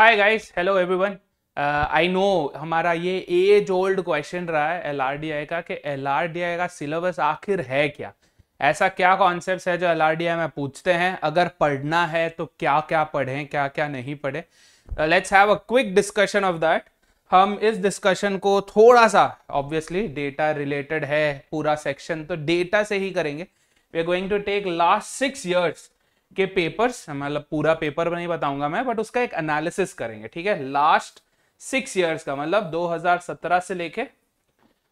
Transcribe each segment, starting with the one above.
Hi guys, hello everyone. I know हमारा ये as old question रहा है एलआरडीआई का कि एलआरडीआई का सिलेबस आखिर है क्या। ऐसा क्या कॉन्सेप्ट्स है जो एलआरडीआई में पूछते हैं, अगर पढ़ना है तो क्या क्या पढ़ें, क्या क्या नहीं पढ़े। Let's have a quick discussion of that. हम इस डिस्कशन को थोड़ा सा, ऑब्वियसली डेटा रिलेटेड है पूरा सेक्शन, तो डेटा से ही करेंगे। We are going to take last 6 years के पेपर्स, मतलब पूरा पेपर नहीं बताऊंगा मैं, बट उसका एक एनालिसिस करेंगे। ठीक है, लास्ट 6 years का मतलब 2017 से लेके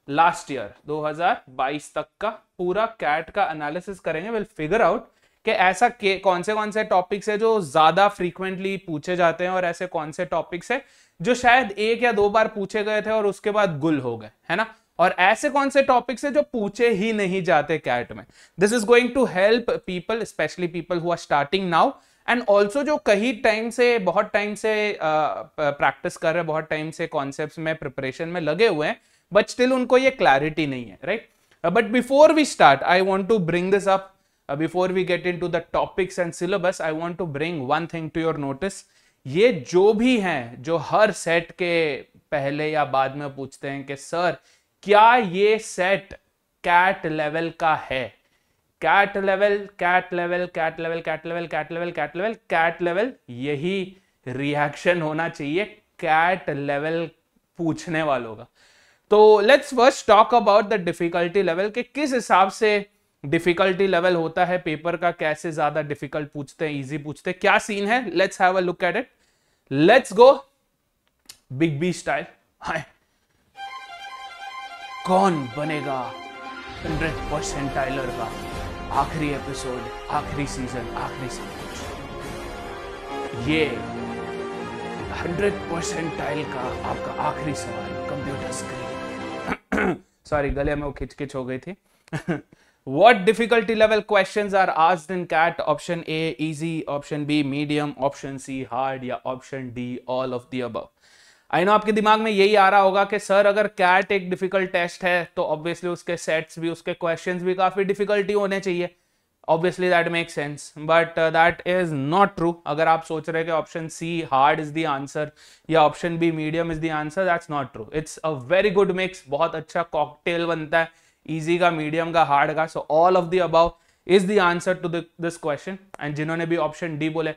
लास्ट ईयर 2022 तक का पूरा कैट का एनालिसिस करेंगे। विल फिगर आउट कि ऐसा कौन से टॉपिक्स है जो ज्यादा फ्रीक्वेंटली पूछे जाते हैं और ऐसे कौन से टॉपिक्स है जो शायद 1 या 2 बार पूछे गए थे और उसके बाद गुल हो गए, है ना। और ऐसे कौन से टॉपिक्स है जो पूछे ही नहीं जाते कैट में। This is going to help people, specially people who are starting now, and also जो कहीं बहुत टाइम से प्रैक्टिस कर रहे हैं, बहुत टाइम से कॉन्सेप्ट्स में प्रिपरेशन में लगे हुए हैं, बट स्टिल उनको ये क्लैरिटी नहीं है, right. But before we start I want to bring this up, before we get into the topics and syllabus, I want to bring one thing to your notice. ये जो भी हैं जो हर set के पहले या बाद में पूछते हैं कि सर क्या ये सेट कैट लेवल का है, CAT level, CAT level, CAT level, CAT level, CAT level, CAT level, CAT level, यही रिएक्शन होना चाहिए कैट लेवल पूछने वालों का। तो let's first talk about the difficulty level कि किस हिसाब से डिफिकल्टी लेवल होता है पेपर का, कैसे ज्यादा डिफिकल्ट पूछते हैं, इजी पूछते हैं, क्या सीन है। Let's have a look at it. Let's go big B style. Hi, Kaun Banega 100% Tyler का आखिरी एपिसोड, आखिरी सीजन, आखिरी सब कुछ। ये 100% टाइल का आपका आखिरी सवाल कंप्यूटर स्क्रीन। सॉरी, गले में वो खिचकिच हो गई थी। What difficulty level questions are asked in CAT? Option A easy, option B medium, option C hard, या option D all of the above. I know आपके दिमाग में यही आ रहा होगा कि सर अगर कैट एक डिफिकल्ट टेस्ट है तो ऑब्वियसली उसके सेट्स भी, उसके क्वेश्चंस भी काफी डिफिकल्टी होने चाहिए। Obviously that make sense, but that is not true. अगर आप सोच रहे हैं कि option C hard is the answer या option B medium is the answer, that's not true. It's a very good mix, बहुत अच्छा कॉकटेल बनता है, इजी का, मीडियम का, हार्ड का। So all of the above is the answer to this question. And जिन्होंने भी ऑप्शन डी बोले,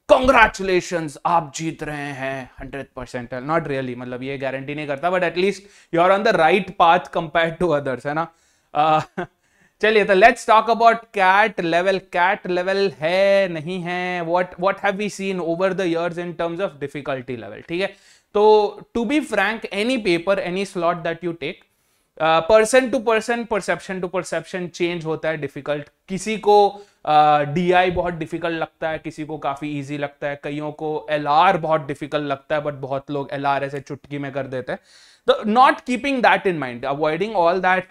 कॉन्ग्रेचुलेशंस, आप जीत रहे हैं 100%। नॉट रियली, मतलब ये गारंटी नहीं करता, but at least you are on the right path compare to others, है ना। चलिए, तो let's talk about CAT level. CAT level है नहीं है, what have we seen over the years in terms of difficulty level. ठीक है, तो to be frank, any paper, any slot that you take, person to person, perception to perception change होता है difficult. किसी को डीआई बहुत difficult लगता है, किसी को काफी इजी लगता है, कईयों को एलआर बहुत डिफिकल्ट लगता है, बट बहुत लोग एलआर ऐसे चुटकी में कर देते हैं। तो not keeping that in mind, avoiding all that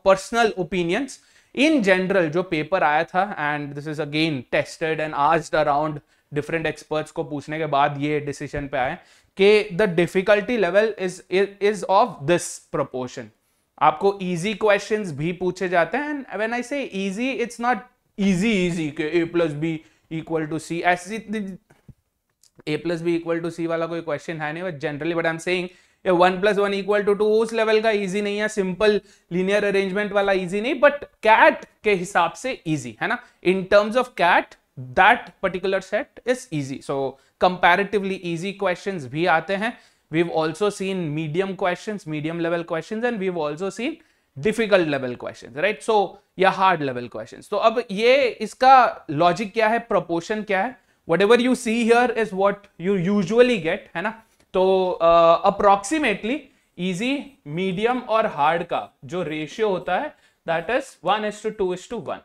personal opinions, in general जो पेपर आया था, and this is again tested and asked around different experts को पूछने के बाद ये डिसीजन पे आए कि the difficulty level is of this proportion. आपको इजी क्वेश्चंस भी पूछे जाते हैं, एंड व्हेन आई से इजी, इट्स नॉट इजी कि a+b = c, ऐसी a+b = c वाला कोई क्वेश्चन है नहीं, but generally but I am saying 1+1 = 2 उस लेवल का इजी नहीं है, सिंपल लीनियर अरेंजमेंट वाला इजी नहीं, बट कैट के हिसाब से इजी है ना। In terms of CAT, that particular set is easy, so comparatively easy questions भी आते हैं। We've also seen medium questions, medium level questions, and we've also seen difficult level questions, right? So या hard level questions. तो अब ये इसका logic क्या है, proportion क्या है? Whatever you see here is what you usually get, है ना। तो approximately easy, medium और hard का जो ratio होता है, that is 1:2:1.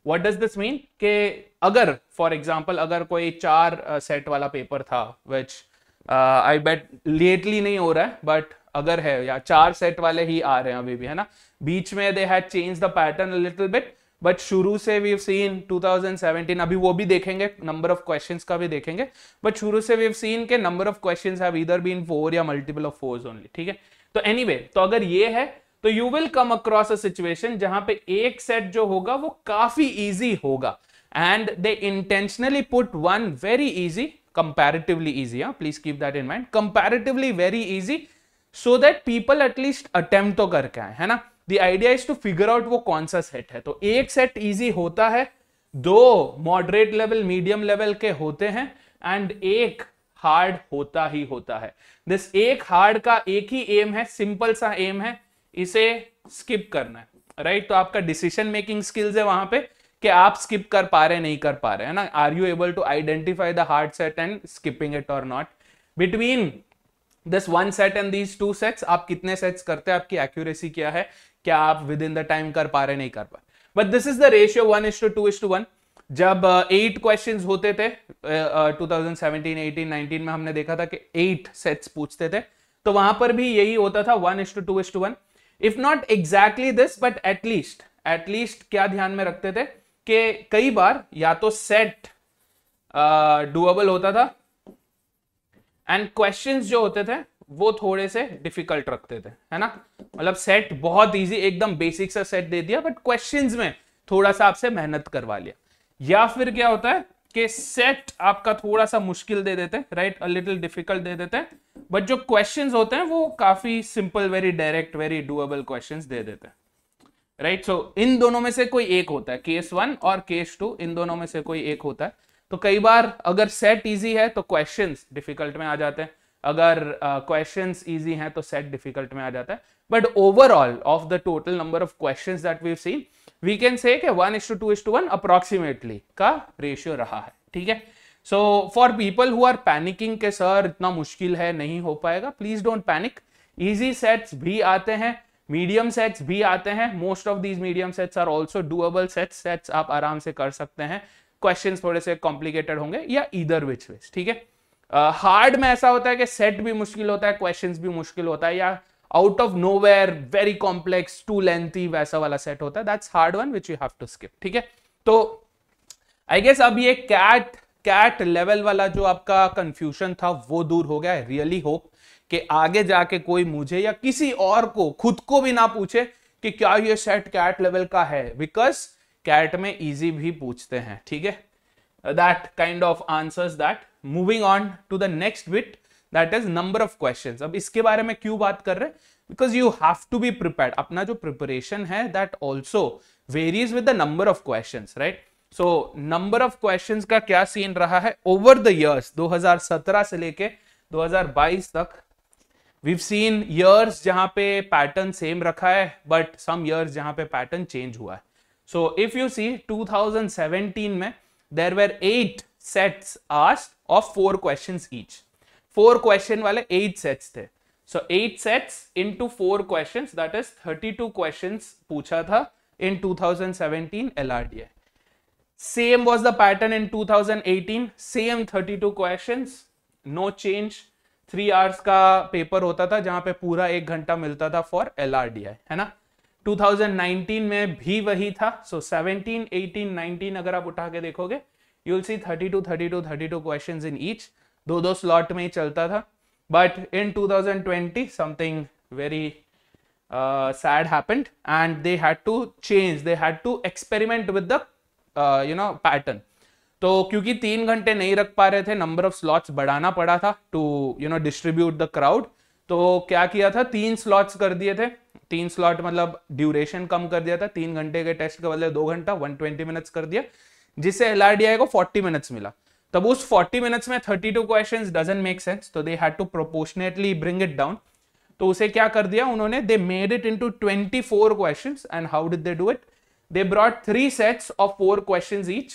What does this mean? कि अगर for example अगर कोई 4 सेट वाला पेपर था, which आई बेट लेटली नहीं हो रहा है, बट अगर है, या 4 सेट वाले ही आ रहे हैं अभी भी, है ना। बीच में they had change the pattern a little bit, but शुरू से वी हैव सीन 2017, अभी वो भी देखेंगे, नंबर ऑफ क्वेश्चंस का भी देखेंगे, बट शुरू से वी हैव सीन के number of questions have either been 4 या मल्टीपल ऑफ 4 ओनली। ठीक है, तो एनीवे, तो अगर ये है तो you will come across a situation जहां पे एक सेट जो होगा वो काफी इजी होगा, and they intentionally put one very easy comparatively easy, please keep that in mind, comparatively very easy, so that people at least attempt तो करके आए, है ना. The idea is to figure out वो कौन सा सेट है. तो एक सेट इजी होता है, दो मॉडरेट लेवल मीडियम लेवल के होते हैं, एंड एक हार्ड होता ही होता है. दिस एक हार्ड का एक ही एम है, सिंपल सा एम है, इसे स्किप करना है, राइट. तो आपका डिसीजन मेकिंग स्किल्स है वहां पे कि आप स्किप कर पा रहे नहीं कर पा रहे, है ना. Are you able to identify the hard set and skipping it और not. Between this one set and these two sets आप कितने सेट्स करते हैं, आपकी एक्यूरेसी क्या है, क्या आप विद इन द टाइम कर पा रहे नहीं कर पा रहे. But this is the ratio 1:2:1. जब 8 क्वेश्चंस होते थे 2017, 18, 19 में हमने देखा था कि 8 सेट्स पूछते थे, तो वहां पर भी यही होता था 1:2:1. If not exactly this, but at least क्या ध्यान में रखते थे कि कई बार या तो सेट डुएबल होता था, एंड क्वेश्चंस जो होते थे वो थोड़े से डिफिकल्ट रखते थे, है ना. मतलब सेट बहुत इजी, एकदम बेसिक सा सेट दे दिया, बट क्वेश्चंस में थोड़ा सा आपसे मेहनत करवा लिया. या फिर क्या होता है कि सेट आपका थोड़ा सा मुश्किल दे देते, राइट, अ लिटिल डिफिकल्ट दे देते हैं, बट जो क्वेश्चंस होते हैं वो काफी simple, very direct, very doable questions दे देते हैं, राइट. सो इन दोनों में से कोई एक होता है, केस 1 और केस 2, इन दोनों में से कोई एक होता है. तो कई बार अगर सेट इजी है तो क्वेश्चंस डिफिकल्ट में आ जाते हैं, अगर क्वेश्चंस इजी हैं तो सेट डिफिकल्ट में आ जाता है. But overall of the total number of questions that we have seen, we can say 1:2:1 approximately का रेशियो रहा है, ठीक है. So for people who are panicking के सर इतना मुश्किल है नहीं हो पाएगा, please don't panic. Easy sets भी आते हैं, मीडियम सेट्स भी आते हैं. Most of these medium sets are also doable sets आप आराम से कर सकते हैं. क्वेश्चंस थोड़े से कॉम्प्लिकेटेड होंगे या ईदर विच वेज, ठीक है. हार्ड में ऐसा होता है कि सेट भी मुश्किल होता है, क्वेश्चंस भी मुश्किल होता है, या out of nowhere very complex too lengthy वैसा वाला सेट होता है. That's hard one which you have to skip, ठीक है. तो आई गेस अब ये कैट लेवल वाला जो आपका कंफ्यूजन था वो दूर हो गया है. रियली होप कि आगे जाके कोई मुझे या किसी और को, खुद को भी ना पूछे कि क्या ये सेट कैट लेवल का है, बिकॉज कैट में इजी भी पूछते हैं, ठीक है. That kind of answers that. Moving on to the next bit, that is number of questions. अब इसके बारे में क्यों बात कर रहे हैं, because you have to be prepared. अपना जो प्रिपरेशन है that also varies with the number of questions, right. So number of questions का क्या सीन रहा है ओवर द इयर्स, 2017 से लेके 2022 तक. We've seen years जहां पे पैटर्न सेम रखा है, बट सम years जहां पे पैटर्न चेंज हुआ है. So if you see 2017 में there were 8 sets asked of 4 questions each. 4 question वाले 8 sets थे. So 8 sets into 4 questions, that is 32 questions पूछा था in 2017 LRDI. Same was the pattern in 2018, same 32 questions, no change. 3 hours का paper होता था जहां पे पूरा 1 घंटा मिलता था फॉर LRDI, है ना. 2019 में भी वही था. सो 17, 18, 19 अगर आप उठा के देखोगे, you will see 32 questions in each. 2 slot में ही चलता था. But in 2020 something very sad happened and they had to change, they had to experiment with the pattern. तो क्योंकि 3 घंटे नहीं रख पा रहे थे, नंबर ऑफ स्लॉट्स बढ़ाना पड़ा था टू डिस्ट्रीब्यूट द क्राउड. तो क्या किया था, 3 स्लॉट्स कर दिए थे. 3 स्लॉट मतलब ड्यूरेशन कम कर दिया था. 3 घंटे के टेस्ट के बदले 2 घंटा 120 मिनट्स कर दिया, जिससे LRDI को 40 मिनट्स मिला. तब उस 40 मिनट्स में 32 क्वेश्चंस डजंट मेक सेंस, तो they had to proportionately bring it down. तो उसे क्या कर दिया उन्होंने, they made it into 24 questions. And how did they do it, they brought 3 sets of 4 questions each,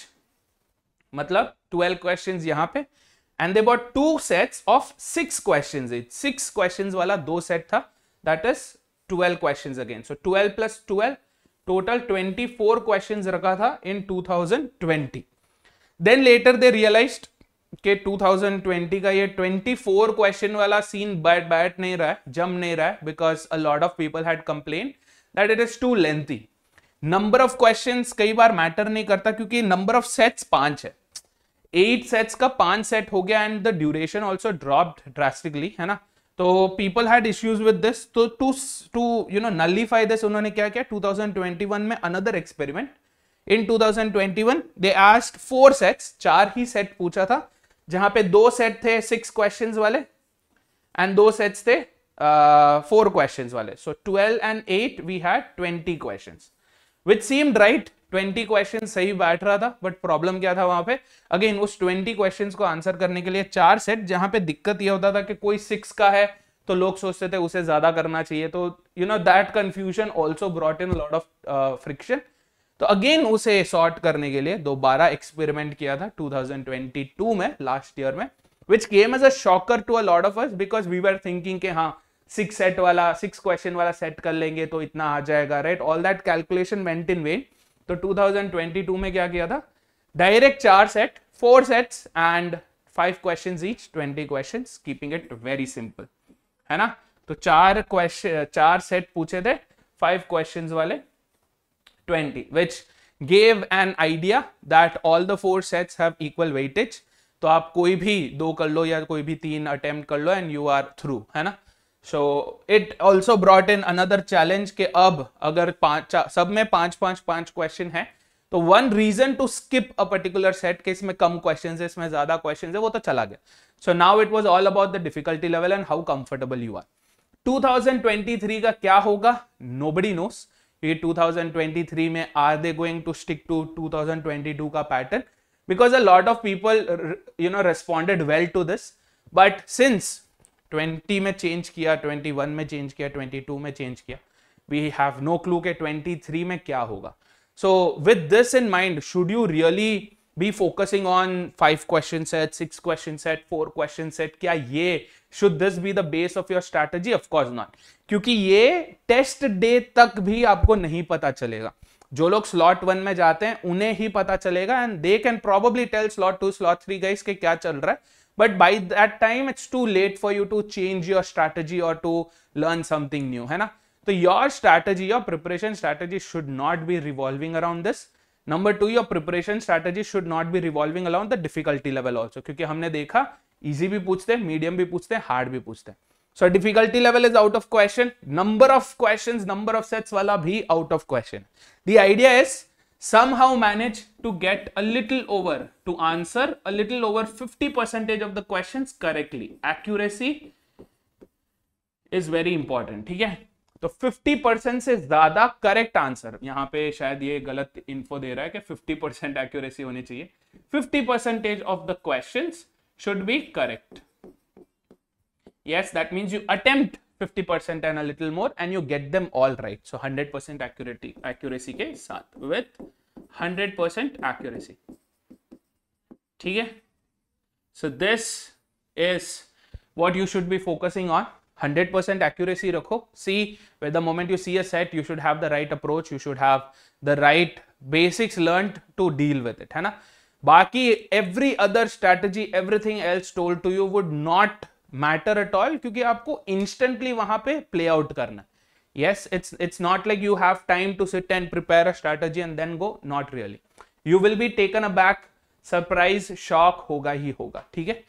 मतलब 12 क्वेश्चंस यहां पे, and they brought 2 sets of 6 questions each. 6 questions वाला 2 सेट था, that is 12 questions again. So 12 + 12 total 24 questions रखा था इन 2020. Then later दे realised कि 2020 का ये 24 क्वेश्चन वाला सीन बैठ नहीं रहा है, जम नहीं रहा है, because a lot of people had complain that it is too lengthy. Number of questions कई बार मैटर नहीं करता, क्योंकि नंबर ऑफ सेट्स 5 है. 8 सेट्स का 5 सेट हो गया, and the duration also dropped drastically, है ना. तो people had issues with this. तो टू नलिफाई दिस उन्होंने क्या किया, 2021 में another experiment. In 2021 they asked 4 sets, 4 he set पूछा था. जहां पे 2 सेट थे 6 क्वेश्चंस वाले एंड 2 सेट्स थे 4 क्वेश्चंस वाले. So 12 and 8 we had 20 questions which seemed right. 20 question सही बैठ रहा था, बट प्रॉब्लम क्या था वहां पे, अगेन उस 20 क्वेश्चंस को आंसर करने के लिए 4 सेट, जहां पे दिक्कत यह होता था कि कोई 6 का है तो लोग सोचते थे उसे ज्यादा करना चाहिए. तो you know that confusion also brought in lot of friction. तो अगेन उसे सॉर्ट करने के लिए दोबारा एक्सपेरिमेंट किया था 2022 में, लास्ट ईयर में, which came as a shocker to a lot of us because we were thinking कि हाँ 6 क्वेश्चन वाला सेट कर लेंगे तो इतना आ जाएगा, right. All that calculation went in when. तो 2022 में क्या किया था, direct 4 set, 4 sets and 5 questions each, 20 questions, keeping it very simple, है ना. तो 4 सेट पूछे थे, 5 क्वेश्चंस वाले 20, which gave an idea that all the 4 sets have equal weightage. तो आप कोई भी 2 कर लो या कोई भी 3 अटेम्प्ट कर लो एंड यू आर थ्रू, है ना. So it also brought in another challenge के अब अगर सब में 5 क्वेश्चन है तो one reason to skip a particular set के इसमें कम क्वेश्चन है, इसमें ज्यादा क्वेश्चन है, वो तो चला गया. So now it was all about the difficulty level and how comfortable you are. 2023 का क्या होगा, नोबडी नोस. ये 2023 में are they going to stick to 2022 का pattern, because a lot of people responded well to this, but since 20 में change किया, 21 में change किया, 22 में चेंज किया, we have no clue के 23 में क्या होगा. So with this in mind, should you really be focusing on 5 question set, 6 question set, 4 question set? क्या ये should this be the base of your strategy? Of course not, क्योंकि ये test day तक भी आपको नहीं पता चलेगा. जो लोग स्लॉट 1 में जाते हैं उन्हें ही पता चलेगा and they can probably tell slot 2, slot 3 guys के क्या चल रहा है, but by that time it's too late for you to change your strategy और टू लर्न समथिंग न्यू, है ना. तो your strategy, your preparation strategy should not be revolving around this. Number 2, your preparation strategy should not be revolving around the difficulty level also, क्योंकि हमने देखा easy भी पूछते हैं, मीडियम भी पूछते हैं, हार्ड भी पूछते हैं. So difficulty level is out of question. Number of questions, number of sets वाला भी out of question. The idea is somehow manage to get a little over, to answer a little over 50% of the questions correctly. Accuracy is very important. ठीक है, तो 50% से ज्यादा correct answer, यहाँ पे शायद ये गलत इन्फो दे रहा है कि 50% एक्यूरेसी होनी चाहिए. 50% of the questions should be correct. Yes, that means you attempt 50% and a little more and you get them all right. So 100% accuracy के साथ, with 100% accuracy. ठीक है? So this is what you should be focusing on. 100% accuracy रखो. See, with the moment you see a set, you should have the right approach. You should have the right basics learned to deal with it, है ना? बाकी every other strategy, everything else told to you would not matter at all, क्योंकि आपको instantly वहां पे play out करना. Yes, it's not like you have time to sit and prepare a strategy and then go, not really. You will be taken aback, surprise, shock होगा ही होगा. ठीक है,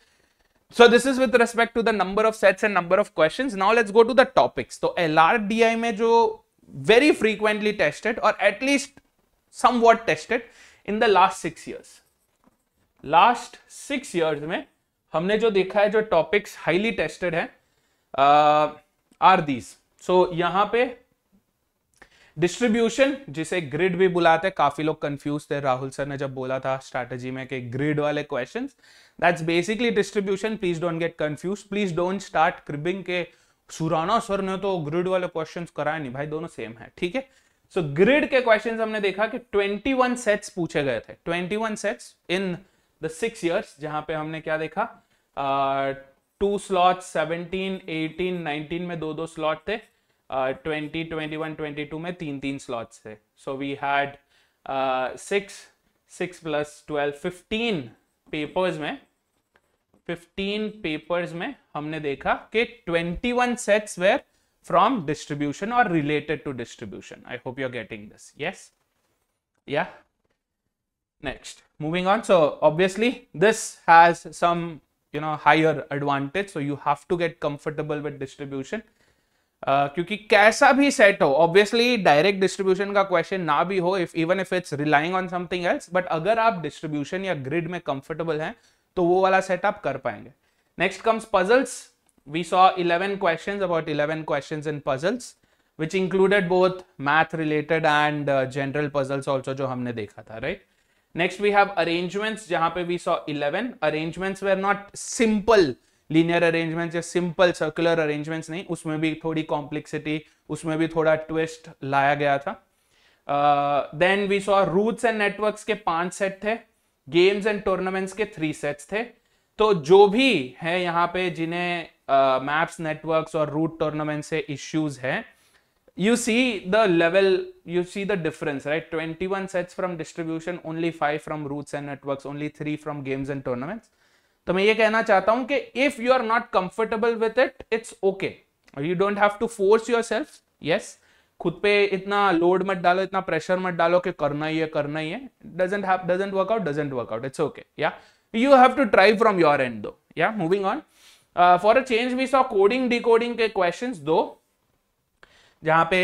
so this is with respect to the number of sets and number of questions. Now let's go to the topics. तो LRDI में जो very frequently tested और at least somewhat tested in the last 6 years, last 6 years में हमने जो देखा है, जो टॉपिक्स हाईली टेस्टेड है आर दीज. सो यहां पे डिस्ट्रीब्यूशन, जिसे ग्रिड भी बुलाते हैं, काफी लोग कंफ्यूज थे राहुल सर ने जब बोला था स्ट्रैटेजी में कि ग्रिड वाले questions, that's basically distribution. Please don't get confuse, please don't start cribbing के सुराना सर ने तो ग्रिड वाले क्वेश्चंस कराए नहीं. भाई दोनों सेम है, ठीक है. सो ग्रिड के क्वेश्चंस हमने देखा कि 21 सेट्स पूछे गए थे, 21 सेट्स इन द 6 years, जहां पे हमने क्या देखा, 2 slots, 17, 18, 19 में 2 स्लॉट थे, 20, 21, 22 में 3 स्लॉट्स थे. So we had 6 plus 12, 15 papers में हमने देखा कि 21 सेट्स वेर फ्रॉम डिस्ट्रीब्यूशन और related to distribution. I hope you are getting this. Yes, yeah. Next, moving on. So obviously this has some higher advantage, so you have to get comfortable with distribution. क्योंकि कैसा भी set हो, obviously direct distribution का question ना भी हो, even if it's relying on something else, but अगर आप डिस्ट्रीब्यूशन या ग्रिड में कंफर्टेबल हैं तो वो वाला सेट आप कर पाएंगे. Next comes puzzles. We saw 11 questions, about 11 questions in puzzles, which included both math related and general puzzles also, जो हमने देखा था, right? Next we have arrangements, जहां पे we saw 11. Arrangements were not simple linear arrangements या simple circular arrangements नहीं, उसमें भी थोड़ी complexity, उसमें भी थोड़ा twist लाया गया था. Then we saw roots and networks के 5 सेट थे, games and tournaments के 3 सेट्स थे. तो जो भी है यहाँ पे जिन्हें मैप्स, नेटवर्क्स और रूट टूर्नामेंट से इश्यूज हैं, you see the level, you see the difference, right? 21 sets from distribution, only 5 from roots and networks, only 3 from games and tournaments. तो मैं ये कहना चाहता हूं कि if you are not comfortable with it, it's okay. You don't have to force yourself. Yes, खुद पे इतना लोड मत डालो, इतना प्रेशर मत डालो कि करना ही है. Doesn't work out. It's okay. Yeah, you have to try from your end though. Yeah, moving on. For a change, we saw coding, decoding के questions though, जहाँ पे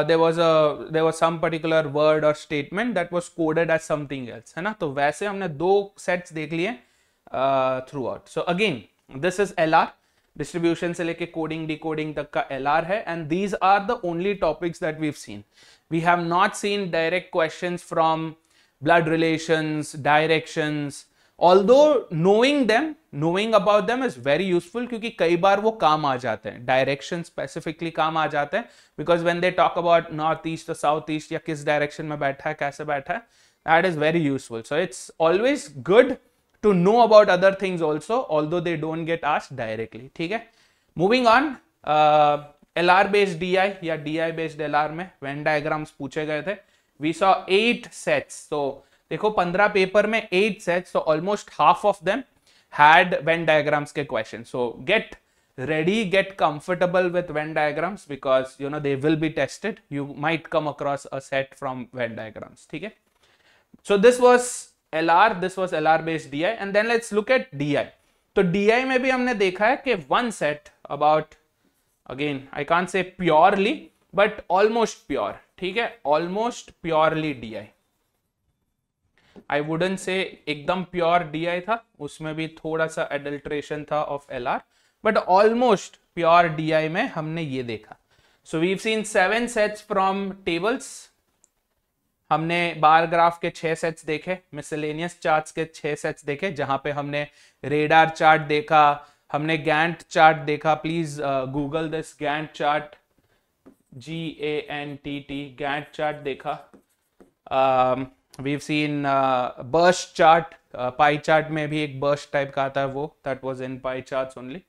there was some particular word or statement that was coded as something else, है ना. तो वैसे हमने 2 sets देख लिए throughout. So again this is LR, distribution से लेके कोडिंग डिकोडिंग तक का LR है, and these are the only topics that we have seen. We have not seen direct questions from blood relations, directions, although knowing about them is very useful, क्योंकि कई बार वो काम आ जाते हैं, डायरेक्शन स्पेसिफिकली काम आ जाते हैं, because when they talk about north east, south east, या किस डायरेक्शन में बैठा है, कैसे बैठा है, that is very useful. So it's always good to know about other things also, although they don't get asked directly. ठीक है, moving on. LR based DI या DI बेस्ड LR में वेन डायग्राम्स पूछे गए थे. We saw 8 sets. तो देखो 15 paper में 8 sets, so almost half of them had Venn diagrams के questions. So get ready, get comfortable with Venn diagrams, because you know they will be tested. You might come across a set from Venn diagrams. ठीक है? So this was LR based DI, and then let's look at DI. तो DI में भी हमने देखा है कि one set about, again I can't say purely but almost pure. ठीक है? Almost purely DI. I wouldn't say एकदम प्योर DI था, उसमें भी थोड़ा सा एडल्ट्रेशन था of LR, but almost pure DI में हमने ये देखा. So we've seen 7 sets from tables. हमने बार ग्राफ के 6 सेट्स देखे, मिसलेनियस चार्ट्स के 6 सेट्स देखे, जहां पे हमने रेडार चार्ट देखा, हमने गैंट चार्ट देखा. Please Google this Gantt chart, GANTT, Gantt chart देखा. We've seen burst chart, pie chart में भी एक burst type का आता है वो, that was in pie charts only.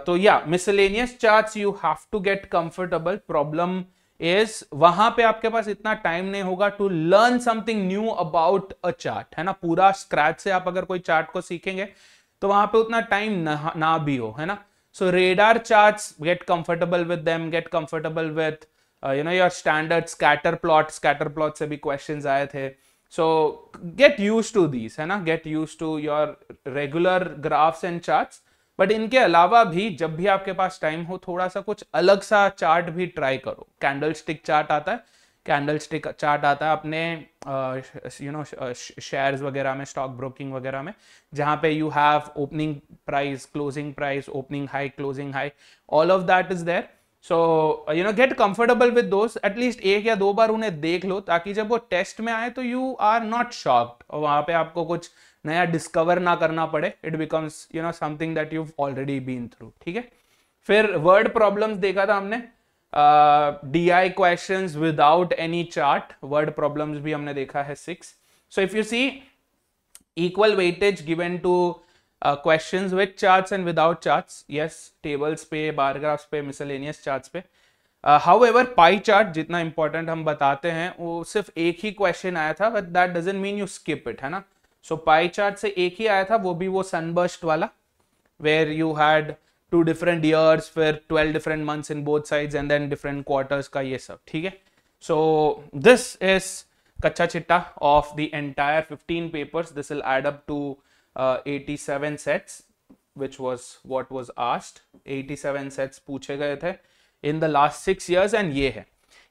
तो yeah, miscellaneous charts you have to get comfortable. Problem is वहां पे आपके पास इतना टाइम नहीं होगा to learn something new about a chart, है ना. पूरा scratch से आप अगर कोई चार्ट को सीखेंगे तो वहां पे उतना टाइम ना भी हो, है ना. So radar charts, get comfortable with them, get comfortable with you know your standard scatter plot से भी questions आए थे. So get used to these, है ना. Get used to your regular graphs and charts. But इनके अलावा भी जब भी आपके पास टाइम हो, थोड़ा सा कुछ अलग सा चार्ट भी ट्राई करो. कैंडलस्टिक चार्ट आता है, अपने यू नो शेयर्स वगैरह में, स्टॉक ब्रोकिंग वगैरह में, जहां पे you have opening price, closing price, opening high, closing high, all of that is there. So you know get comfortable with those. At least 1 या 2 बार उन्हें देख लो, ताकि जब वो टेस्ट में आए तो यू आर नॉट शॉक्ड और वहां पे आपको कुछ नया डिस्कवर ना करना पड़े. It becomes you know something that you already been through. ठीक है. फिर वर्ड प्रॉब्लम्स देखा था हमने, DI questions without any chart, word problems भी हमने देखा है 6. So if you see equal weightage given to questions with charts and without charts. Yes, tables पे, bar graphs पे, miscellaneous charts पे. However, pie chart जितना important हम बताते हैं, वो सिर्फ एक ही question आया था, but that doesn't mean you skip it, है ना. So pie chart से एक ही आया था, वो भी वो sunburst वाला, where you had 2 different years, फिर 12 different months in both sides, and then different quarters का ये सब. ठीक है. So this is कच्चा चिट्टा of the entire 15 papers. This will add up to 87 sets, which was what was asked. 87 sets पूछे गए थे in the last 6 years, and ये है.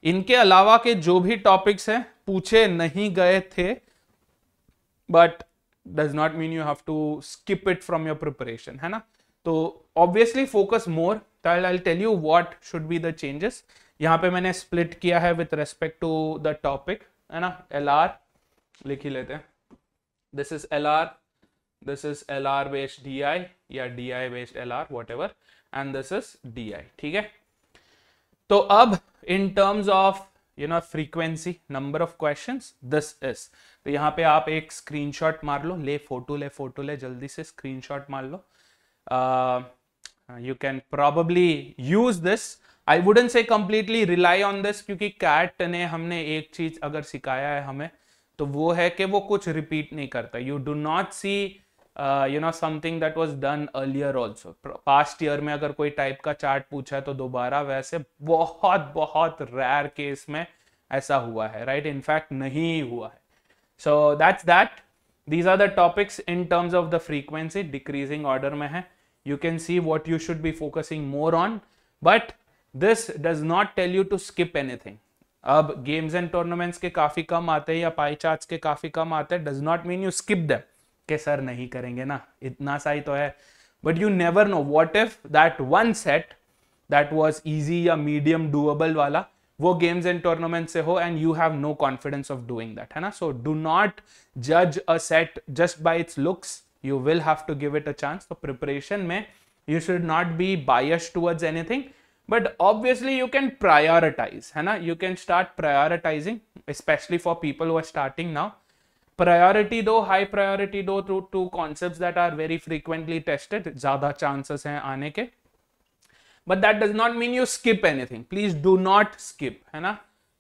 इनके अलावा के जो भी टॉपिक्स हैं पूछे नहीं गए थे, but does not mean you have to skip it from your preparation, है ना. तो obviously focus more. I'll tell you what should be the changes. यहाँ पे मैंने split किया है with respect to the topic, है ना. LR लिख ही लेते हैं. This is LR, this is LR based DI या DI based LR, whatever, and this is DI. ठीक है. तो अब in terms of frequency, number of questions, this is. तो यहाँ पे आप एक स्क्रीनशॉट मार लो, ले फोटो ले जल्दी से स्क्रीनशॉट मार लो. You can probably use this. I wouldn't say completely rely on this, क्योंकि कैट ने हमने एक चीज अगर सिखाया है हमें तो वो है कि वो कुछ रिपीट नहीं करता. You do not see something that was done earlier also. Past year में अगर कोई टाइप का चार्ट पूछा है तो दोबारा वैसे बहुत रेयर केस में ऐसा हुआ है, राइट. इनफैक्ट नहीं हुआ है. So that's that. These are the topics in terms of the frequency. Decreasing order में है. You can see what you should be focusing more on, but this does not tell you to skip anything. अब games and tournaments के काफी कम आते हैं या pie charts के काफी कम आते हैं, does not mean you skip them. के सर नहीं करेंगे ना, इतना सा ही तो है. But you never know, what if that one set that was easy या मीडियम डूएबल वाला वो गेम्स एंड टूर्नामेंट से हो and you have no confidence of doing that, है ना. सो डू नॉट जज a set just by its looks. You will have to give it a chance. तो preparation में you should not be biased towards anything, but obviously you can prioritise, है ना. You can start prioritising, specially for people who are starting now. Priority दो, high priority दो to concepts that are very frequently tested, ज्यादा chances हैं आने के. But that does not mean you skip anything. Please do not skip, है ना.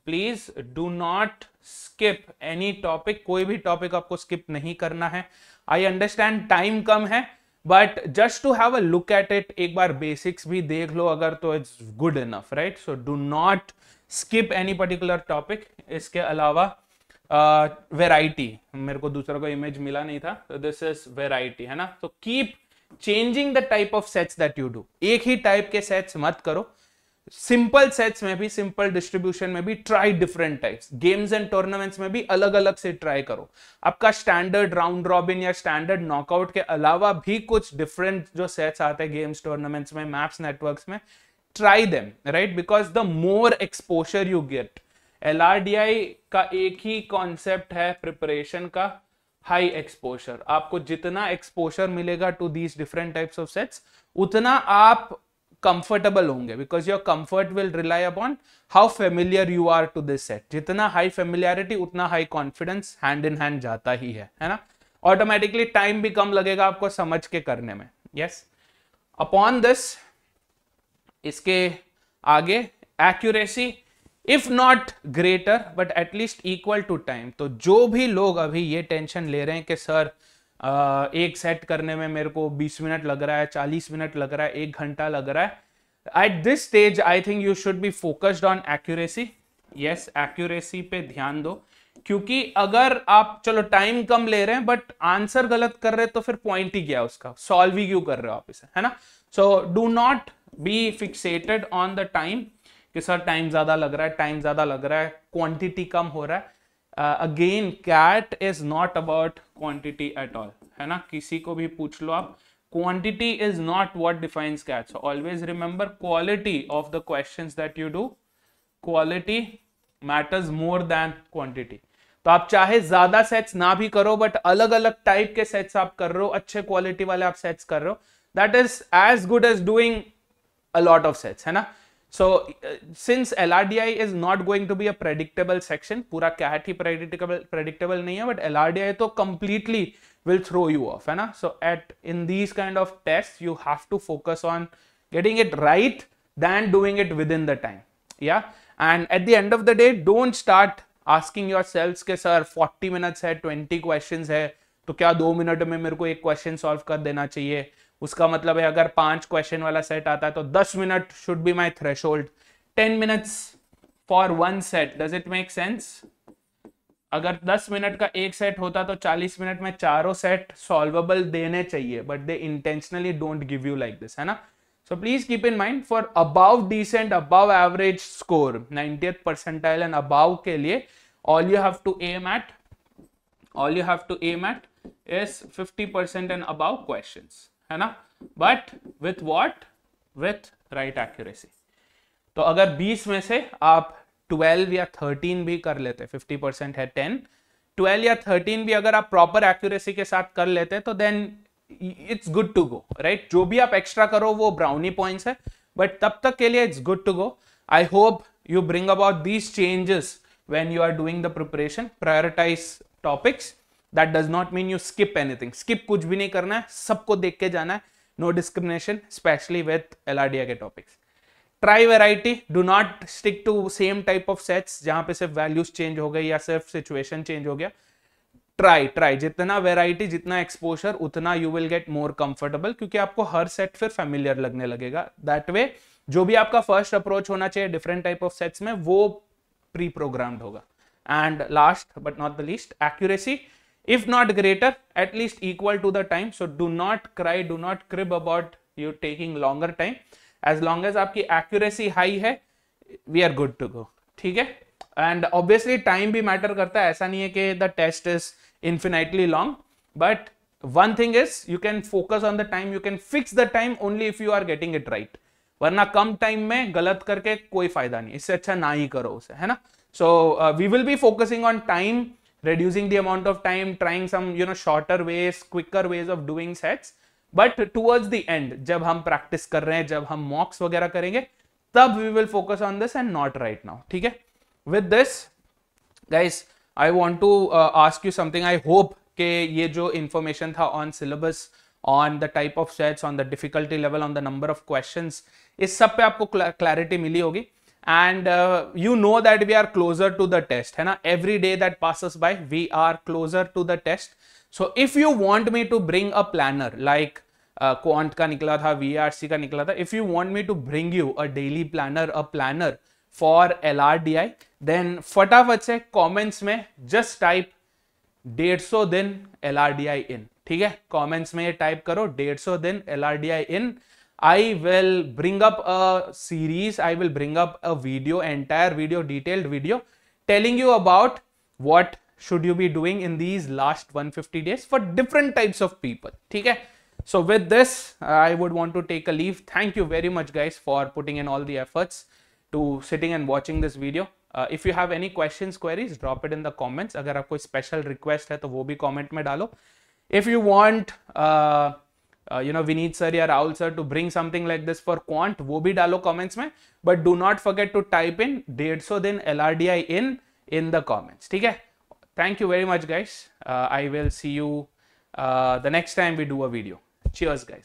Please do not skip any topic. कोई भी टॉपिक आपको स्किप नहीं करना है. आई अंडरस्टैंड टाइम कम है, but just to have a look at it, एक बार बेसिक्स भी देख लो अगर, तो it's good enough, right. So do not skip any particular topic. इसके अलावा वेराइटी, मेरे को दूसरा कोई इमेज मिला नहीं था, तो दिस इज वेराइटी, है ना. तो keep changing the type of sets that you do. एक ही टाइप के सेट्स मत करो. सिंपल सेट्स में भी, सिंपल डिस्ट्रीब्यूशन में भी try different types. Games and tournaments में भी अलग अलग से ट्राई करो. आपका स्टैंडर्ड राउंड रॉबिन या स्टैंडर्ड नॉकआउट के अलावा भी कुछ डिफरेंट जो सेट्स आते हैं गेम्स टूर्नामेंट्स में, मैप्स नेटवर्क्स में, try them, right. Because the more exposure you get. LRDI का एक ही कॉन्सेप्ट है प्रिपरेशन का, हाई एक्सपोजर. आपको जितना एक्सपोजर मिलेगा to these different types of sets, उतना आप कंफर्टेबल होंगे, because your comfort will rely upon how familiar you are to this set. जितना हाई फेमिलियरिटी उतना high confidence hand in hand जाता ही है ना. ऑटोमेटिकली टाइम भी कम लगेगा आपको समझ के करने में. यस, अपॉन दिस, इसके आगे accuracy if not greater but at least equal to time. तो जो भी लोग अभी ये टेंशन ले रहे हैं कि सर एक सेट करने में मेरे को 20 मिनट लग रहा है, 40 मिनट लग रहा है, 1 घंटा लग रहा है, at this stage I think you should be focused on accuracy. Yes, accuracy पे ध्यान दो, क्योंकि अगर आप चलो टाइम कम ले रहे हैं बट आंसर गलत कर रहे हैं तो फिर पॉइंट ही क्या उसका, सॉल्व ही क्यों कर रहे हो आप इसे, है ना. So do not be fixated on the time कि सर टाइम ज्यादा लग रहा है, टाइम ज्यादा लग रहा है, क्वांटिटी कम हो रहा है. Again, CAT is not about quantity at all, है ना. किसी को भी पूछ लो आप, quantity is not what defines CAT. So always remember quality of the questions that you do. Quality matters more than quantity. तो आप चाहे ज्यादा सेट्स ना भी करो, बट अलग अलग टाइप के सेट्स आप कर रहे हो, अच्छे क्वालिटी वाले आप सेट्स कर रहे हो, that is as good as doing a lot of sets, है ना. So since LRDI is not going to be a predictable section, पूरा CAT ही predictable नहीं है, but LRDI तो completely will throw you off, है ना. So in these kind of tests you have to focus on getting it right than doing it within the time. Yeah, and at the end of the day, don't start asking yourselves कि sir 40 minutes है, 20 questions है, तो क्या 2 minute में मेरे को एक question solve कर देना चाहिए. उसका मतलब है अगर 5 क्वेश्चन वाला सेट आता है तो 10 minute should be my threshold. 10 minutes for one set, does it make sense. अगर 10 मिनट का एक सेट होता तो 40 मिनट में चारों सेट सॉल्वेबल देने चाहिए, but they intentionally don't give you like this, है ना. So please keep in mind, for above decent, above average score, 90th percentile and above के लिए, all you have to aim at is 50% and above questions, है ना, but with what, with right accuracy. तो अगर 20 में से आप 12 या 13 भी कर लेते, 50% है 10, 12 या 13 भी अगर आप प्रॉपर एक्यूरेसी के साथ कर लेते तो then it's good to go, right. जो भी आप एक्स्ट्रा करो वो ब्राउनी पॉइंट्स है, बट तब तक के लिए it's good to go. I hope you bring about these changes when you are doing the preparation. Prioritize topics. That does not mean you skip anything. Skip कुछ भी नहीं करना है, सबको देख के जाना है. No discrimination, especially with LRDI के topics. Try variety. Do not stick to same type of sets जहां पे सिर्फ values change हो गई या सिर्फ situation change हो गया. Try. जितना variety, जितना exposure, उतना you will get more comfortable, क्योंकि आपको हर set फिर familiar लगने लगेगा. That way जो भी आपका फर्स्ट अप्रोच होना चाहिए डिफरेंट टाइप ऑफ सेट्स में, वो प्री प्रोग्राम्ड होगा. And last but not the least, accuracy if not greater at least equal to the time. So do not cry, do not crib about you taking longer time. As long as आपकी accuracy high है, we are good to go. ठीक है. And obviously time भी matter करता है. ऐसा नहीं है कि the test is infinitely long, but one thing is you can focus on the time, you can fix the time only if you are getting it right. वरना कम time में गलत करके कोई फायदा नहीं, इससे अच्छा ना ही करो उसे, है ना. So we will be focusing on time, reducing the amount of time, trying some shorter ways, quicker ways of doing sets. But towards the end, जब हम practice कर रहे हैं, जब हम mocks वगैरह करेंगे, तब we will focus on this and not right now. ठीक है. With this, guys, I want to ask you something. I hope कि ये जो information था on syllabus, on the type of sets, on the difficulty level, on the number of questions, इस सब पे आपको clarity मिली होगी. And you know that we are closer to the test, है ना. Every day that passes by, we are closer to the test. So if you want me to bring a planner like quant का निकला था, VRC का निकला था, if you want me to bring you a daily planner, a planner for LRDI, then फटाफट से comments में just type 150 दिन LRDI in. ठीक है. Comments में टाइप करो 150 दिन LRDI in. I will bring up a series, I will bring up a video, entire video, detailed video, telling you about what should you be doing in these last 150 days for different types of people. ठीक है. So with this, I would want to take a leave. Thank you very much guys for putting in all the efforts to sitting and watching this video. If you have any questions, queries, drop it in the comments. अगर आप कोई special request है तो वो भी comment में डालो. If you want Vineet sir या Rahul sir to bring something like this for quant, वो भी डालो comments में, but do not forget to type in 150 दिन LRDI in the comments. ठीक है. Thank you very much guys. I will see you the next time we do a video. Cheers guys.